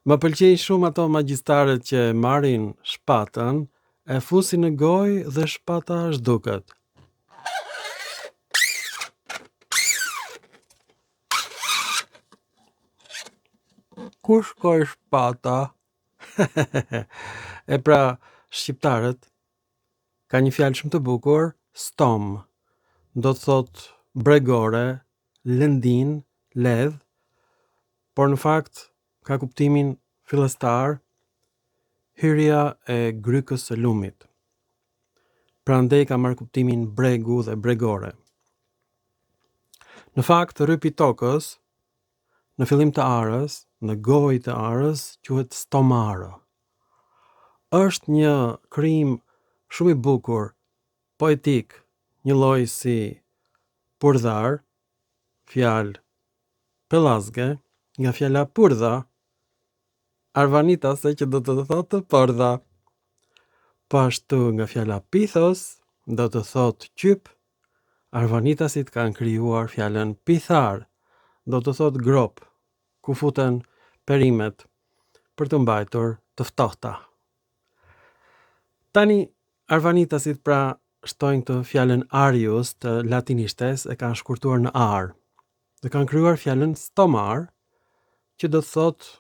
Më pëlqejnë shumë ato magjistarët që marrin shpatën, e fusin në gojë dhe shpata zhduket. Ku shkoi shpata? E pra, shqiptarët ka një fjalë shumë të bukur, stom. Do të thot bregore, lëndin, ledh, por në fakt ka kuptimin fillestar, hyrja e grykës së lumit. Prandaj ka marrë kuptimin bregu dhe bregore. Në fakt, rrypi i tokës, në fillim të arës, në gojë të arës, quhet stomara. Është një krijim shumë i bukur, poetik, një lloj si purdhar, fjalë pellazge, nga fjala purdha, arvanitase që do të thotë pordha. Po ashtu nga fjala pithos, do të thotë qyp, arvanitasit kanë krijuar fjalën pithar, do të thotë grop, ku futen perimet për të mbajtur të ftohta. Tani, arvanitasit pra shtojnë të fjalën arius të latinishtes e kanë shkurtuar në ar, dhe kanë krijuar fjalën stomar, që do të thotë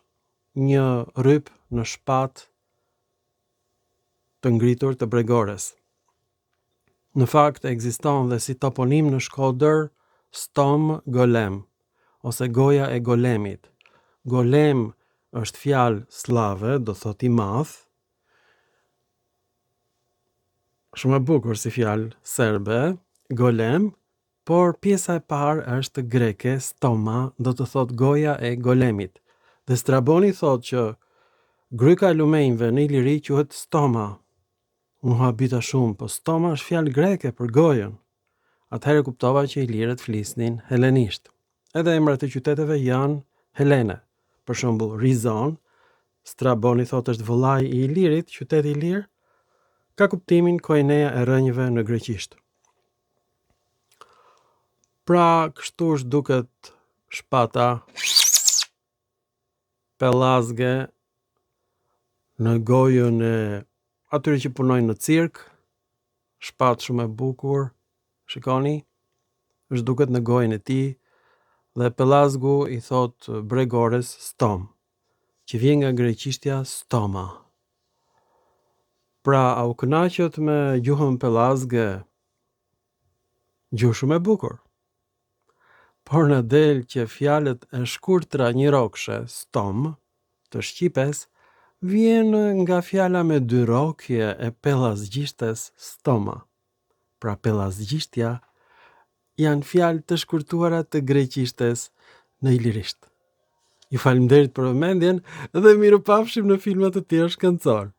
një rryp në shpatë të ngritur të bregores. Në fakt ekziston dhe si toponim në Shkodër Stom Golem ose goja e golemit. Golem është fjalë slave, do thot i madh. Shumë e bukur si fjalë serbe, golem, por pjesa e parë është greke, stoma, do të thot goja e golemit. Dhe Straboni thot që gryka e lumenjve në Iliri quhet stoma. Unë habita shumë, po stoma është fjalë greke për gojën. Atëherë kuptova që ilirët flisnin helenisht. Edhe emrat e qyteteve janë helene. Për shembull, Rizon, Straboni thotë është vëllai i Ilirit, qyteti i Ilir, ka kuptimin koineja e rënjëve në greqisht. Pra, kështu zhduket shpata pellazge në gojën e atyre që punojnë në cirk, shpatë shumë e bukur, shikoni, zhduket në gojën e tij, dhe pellazgu i thot bregores stom, që vjen nga greqishtja stoma. Pra, a u kënaqët me gjuhën pellazge? Gjuhë shumë e bukur. Por në del që fjalët e shkurtra njirokshe, stom, të shqipes, vjen nga fjala me dy rokje e pellazgjishtes stoma. Pra pellazgjishtja janë fjalë të shkurtuara të greqishtes në ilirisht. Ju faleminderit për vëmendjen dhe mirupafshim në filma të tjerë shkencor.